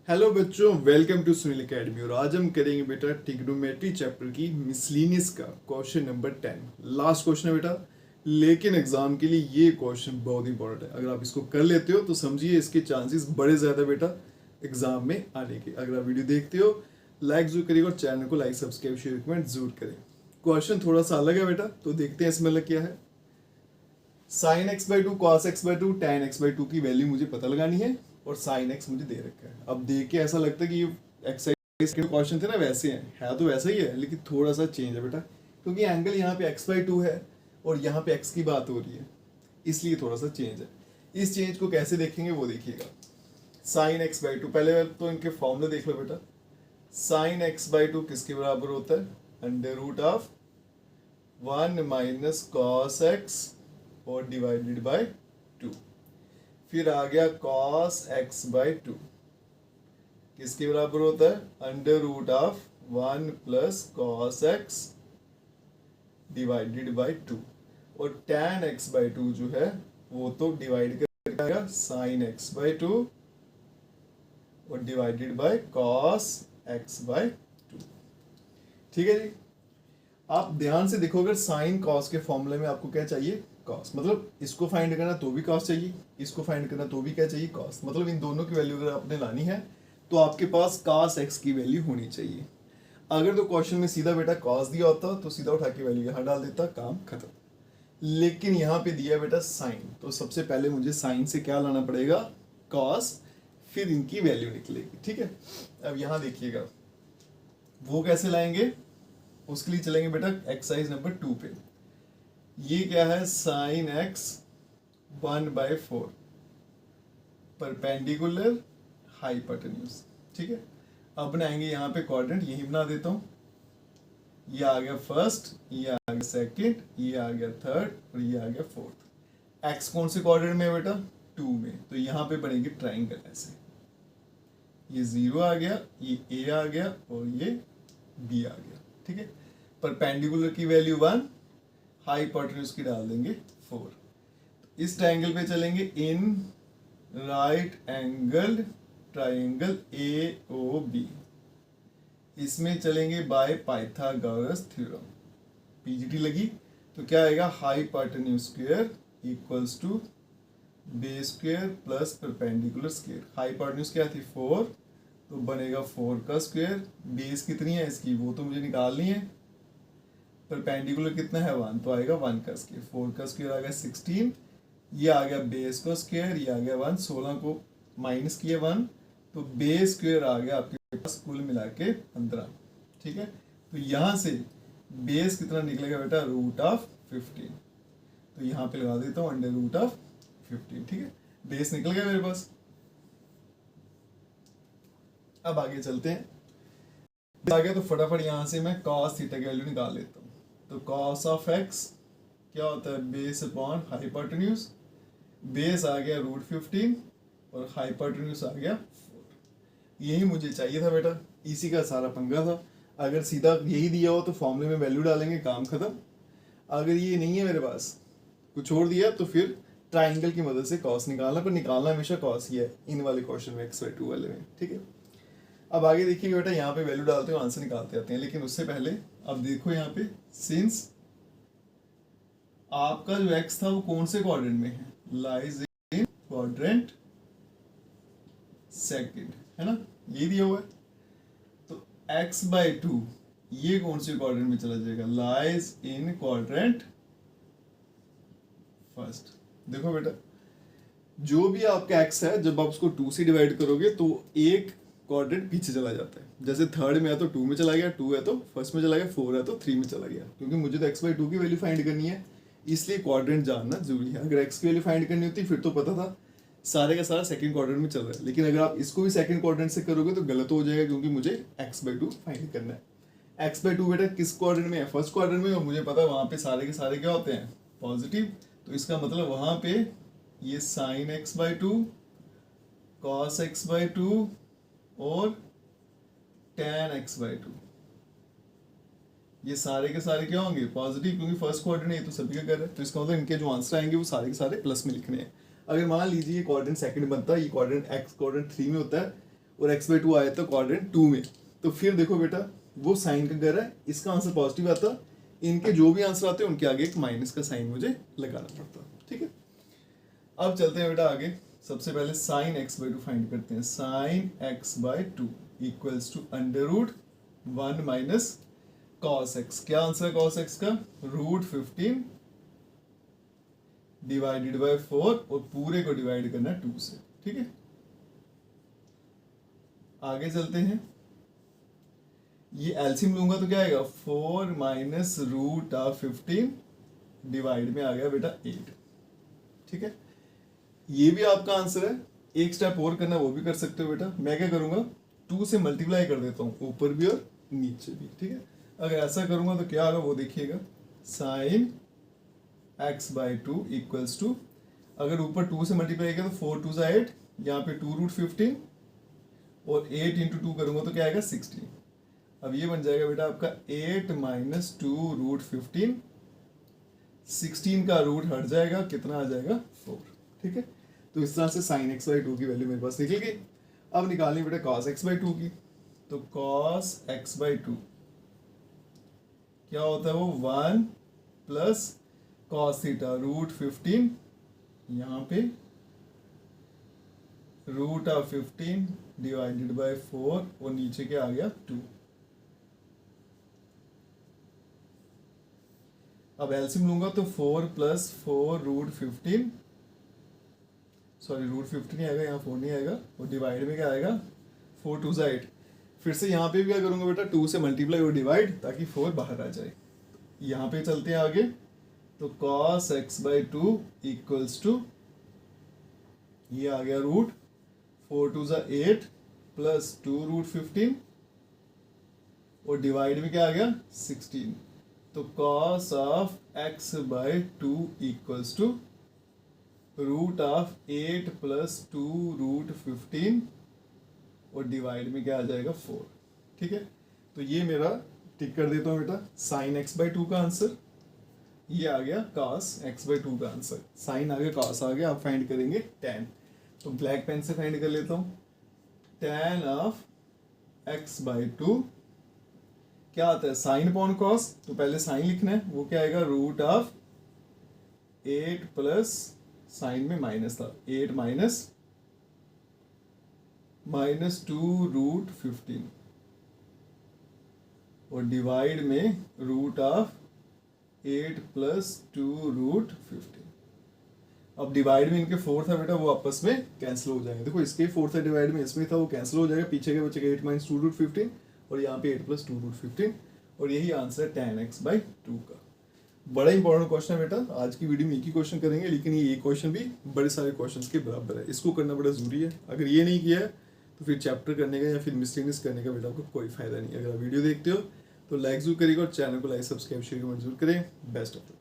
Hello बच्चों, welcome to Sunil academy. और आज हम करेंगे बेटा ट्रिग्नोमेट्री चैप्टर की मिसलिनियस का क्वेश्चन नंबर 10। लास्ट क्वेश्चन है बेटा, लेकिन एग्जाम के लिए ये क्वेश्चन बहुत इंपॉर्टेंट है। अगर आप इसको कर लेते हो तो समझिए इसके चांसेस बड़े ज़्यादा बेटा एग्जाम में आने के। अगर आप वीडियो देखते हो लाइक जरूर करिएगा और चैनल को लाइक सब्सक्राइब शेयर कमेंट जरूर करें। क्वेश्चन थोड़ा सा अलग है बेटा, तो देखते हैं इसमें अलग क्या है। Sine x by two, cos x by two, ten x by two की वैल्यू मुझे पता लगानी है और साइन एक्स मुझे दे रखा है। अब देख के ऐसा लगता है कि ये एक्सरसाइज के क्वेश्चन थे ना वैसे हैं, है तो वैसा ही है लेकिन थोड़ा सा चेंज है बेटा, क्योंकि एंगल यहाँ पे एक्स बाई टू है और यहाँ पे एक्स की बात हो रही है, इसलिए थोड़ा सा चेंज है। इस चेंज को कैसे देखेंगे वो देखिएगा। साइन एक्स बाई टू, पहले तो इनके फॉर्मूले देख लो बेटा। साइन एक्स बाई टू किसके बराबर होता है? Under root of 1 minus cos x और डिवाइडेड बाय 2। फिर आ गया cos x बाई टू किसके बराबर होता है? Under root of 1 plus cos x divided by 2। और tan x बाई टू जो है वो तो डिवाइड करेगा sin x बाई टू और divided bye cos x by two. ठीक है जी। आप ध्यान से देखो, अगर साइन कॉस के फॉर्मूले में आपको क्या चाहिए? कॉस। मतलब इसको फाइंड करना तो भी कॉस चाहिए, इसको फाइंड करना तो भी क्या चाहिए? कॉस। मतलब इन दोनों की वैल्यू अगर आपने लानी है तो आपके पास cos x की वैल्यू होनी चाहिए। अगर तो क्वेश्चन में सीधा बेटा cos दिया होता तो सीधा उठा के वैल्यू यहाँ डाल देता, काम खत्म। लेकिन यहाँ पे दिया बेटा साइन, तो सबसे पहले मुझे साइन से क्या लाना पड़ेगा? cos, फिर इनकी वैल्यू निकलेगी। ठीक है। अब यहाँ देखिएगा वो कैसे लाएंगे, उसके लिए चलेंगे बेटा एक्सरसाइज नंबर 2 पे। ये क्या है? Sine x 1/4 perpendicular hypotenuse. ठीक है। अब बनाएंगे यहाँ पे क्वाड्रेंट, यही बना देता हूँ। ये आ गया फर्स्ट, ये आ गया सेकंड, ये आ गया थर्ड और ये आ गया फोर्थ। एक्स कौन से क्वाड्रेंट में है बेटा? 2 में। तो यहाँ पे बनेगी ट्राइंगल ऐसे। ये 0 आ गया, ये ए आ गया और ये बी आ गया। ठीक है। परपेंडिकुलर की वैल्यू 1, हाइपोटेन्यूज की डाल देंगे 4। इस ट्रायंगल पे चलेंगे in right angle triangle AOB। इसमें चलेंगे बाय पाइथागोरस थ्योरम। पीजीटी लगी तो क्या आएगा? Hypotenuse square equals to base square plus perpendicular square. Hypotenuse क्या थी? 4, तो बनेगा 4 का स्क्वायर। बेस कितनी है इसकी वो तो मुझे निकालनी है। परपेंडिकुलर कितना है? 1, तो आएगा 1 का स्क्वायर। 4 का स्क्वायर आ गया 16, ये आ गया बेस का स्क्वायर, ये आ गया 1। 16 को माइनस किया 1, तो बेस स्क्वायर आ गया आपके पास कुल मिला के 15। ठीक है। तो यहाँ से बेस कितना निकलेगा बेटा? Root of 15। तो यहाँ पे लगा देता हूँ अंडर रूट ऑफ 15। ठीक है। बेस निकल गया मेरे पास। अब आगे चलते हैं। आ गया तो फटाफट यहाँ से मैं cos थीटा की वैल्यू निकाल लेता हूँ। तो cos ऑफ x क्या होता है? Base upon hypotenuse. बेस आ गया रूट 15 और हाइपोटेन्यूज आ गया 4। यही मुझे चाहिए था बेटा, इसी का सारा पंगा था। अगर सीधा यही दिया हो तो फॉर्मूले में वैल्यू डालेंगे, काम खत्म। अगर ये नहीं है मेरे पास, कुछ और दिया, तो फिर ट्राइंगल की मदद से cos निकालना, पर निकालना हमेशा cos ही है इन वाले क्वेश्चन में, x/2 वाले में। ठीक है। अब आगे देखिए बेटा, यहाँ पे वैल्यू डालते हो आंसर निकालते आते हैं। लेकिन उससे पहले अब देखो यहाँ पे, सिंस आपका जो x था वो कौन से क्वाड्रेंट में है? लाइज इन क्वाड्रेंट सेकंड, है ना? ये दिया हुआ है। तो x/2 ये कौन से क्वाड्रेंट में चला जाएगा? Lies in quadrant first. देखो बेटा, जो भी आपका x है जब आप उसको 2 से डिवाइड करोगे तो एक क्वाड्रेंट पीछे चला जाता है। जैसे थर्ड में है तो 2 में चला गया, 2 है तो फर्स्ट में चला गया, 4 है तो 3 में चला गया। क्योंकि मुझे तो x/2 की वैल्यू फाइंड करनी है, इसलिए क्वाड्रेंट जानना जरूरी है। अगर x की वैल्यू फाइंड करनी होती फिर तो पता था सारे का सारा सेकंड क्वाड्रेंट में चल रहा है। लेकिन अगर आप इसको भी सेकंड क्वाड्रेंट से करोगे तो गलत हो जाएगा, क्योंकि मुझे x/2 फाइंड करना है। x/2 बेटा किस क्वाड्रेंट में है? फर्स्ट क्वाड्रेंट में। और मुझे पता है वहां पे सारे के सारे क्या होते हैं? पॉजिटिव। तो इसका मतलब वहां पे ये साइन x/2, cos x/2 और tan x/2 ये सारे के सारे क्या होंगे? पॉजिटिव, क्योंकि फर्स्ट क्वाड्रेंट है, ये तो सभी का कर है। तो इसका मतलब इनके जो आंसर आएंगे वो सारे के सारे प्लस में लिखने हैं। अगर मान लीजिए ये क्वाड्रेंट सेकंड बनता है, ये क्वाड्रेंट x क्वाड्रेंट 3 में होता है और x/2 आया था क्वाड्रेंट 2 में, तो फिर देखो बेटा वो साइन का घर है, इसका आंसर पॉजिटिव आता, इनके जो भी आंसर आते हैं उनके आगे एक माइनस का साइन मुझे लगाना पड़ता। ठीक है, अब चलते हैं बेटा आगे। सबसे पहले साइन x/2 फाइंड करते हैं। साइन x/2 इक्वल्स टू √1 माइनस cos x। क्या आंसर है cos x का? √15 डिवाइडेड बाय 4 और पूरे को डिवाइड करना है 2 से। ठीक है, आगे चलते हैं। ये एलसीएम लूंगा तो क्या आएगा? 4 माइनस √15 डिवाइड में आ गया बेटा 8। ठीक है, ये भी आपका आंसर है। एक स्टेप और करना वो भी कर सकते हो बेटा। मैं क्या करूंगा, 2 से मल्टीप्लाई कर देता हूँ ऊपर भी और नीचे भी। ठीक है, अगर ऐसा करूंगा तो क्या होगा वो देखिएगा। साइन x/2 इक्वल्स टू, अगर ऊपर 2 से मल्टीप्लाई किया तो 4 2 8, यहाँ पे 2√15 और 8 इंटू 2 करूंगा तो क्या आएगा? 16। अब ये बन जाएगा बेटा आपका 8 माइनस 2√15, 16 का रूट हट जाएगा, कितना आ जाएगा? 4। ठीक है, तो इस तरह से साइन x/2 की वैल्यू मेरे पास निकल गई। अब निकालनी बेटा cos x/2 की, तो cos x/2 क्या होता है? वो 1 प्लस cos थीटा √15, यहाँ पे √15 डिवाइडेड बाय 4 और नीचे क्या आ गया? 2। अब एलसीएम लूंगा तो 4 प्लस 4 √15, सॉरी √15 नहीं आएगा, यहाँ 4 नहीं आएगा, और डिवाइड में क्या आएगा? 4 2 8। फिर से यहाँ पे भी क्या करूंगा बेटा? 2 से मल्टीप्लाई और डिवाइड, ताकि 4 बाहर आ जाए। यहाँ पे चलते हैं आगे, तो cos x/2 इक्वल्स टू, ये आ गया रूट 4 2 8 प्लस 2√15 और डिवाइड में क्या आ गया? 16। तो cos of x/2 equals to √8 प्लस 2√15 और डिवाइड में क्या आ जाएगा? 4। ठीक है, तो ये मेरा टिक कर देता हूँ बेटा साइन x/2 का आंसर। ये आ गया cos x/2 का आंसर। साइन आ गया, cos आ गया। अब फाइंड करेंगे tan, तो ब्लैक पेन से फाइंड कर लेता हूँ। tan ऑफ x/2 क्या आता है? साइन अपॉन cos, तो पहले साइन लिखना है, वो क्या आएगा? √8 प्लस, साइन में माइनस था, 8 माइनस 2√15 और डिवाइड में √8 प्लस 2√15। अब डिवाइड में इनके 4 था बेटा, वो आपस में कैंसिल हो जाएंगे। देखो इसके 4 था डिवाइड में, इसमें था, वो कैंसिल हो जाएगा, पीछे के बचेगा 8 माइनस 2√15 और यहाँ पे 8 प्लस 2√15 और यही आंसर है tan x/2 का। बड़ा इंपॉर्टेंट क्वेश्चन है बेटा। आज की वीडियो में एक ही क्वेश्चन करेंगे, लेकिन ये क्वेश्चन भी बड़े सारे क्वेश्चंस के बराबर है। इसको करना बड़ा जरूरी है। अगर ये नहीं किया है तो फिर चैप्टर करने का या फिर मिस्टेक्स करने का बेटा आपको कोई फायदा नहीं। अगर आप वीडियो देखते हो तो लाइक जरूर करिएगा और चैनल को लाइक सब्सक्राइब शेयर जरूर करें। Best of luck.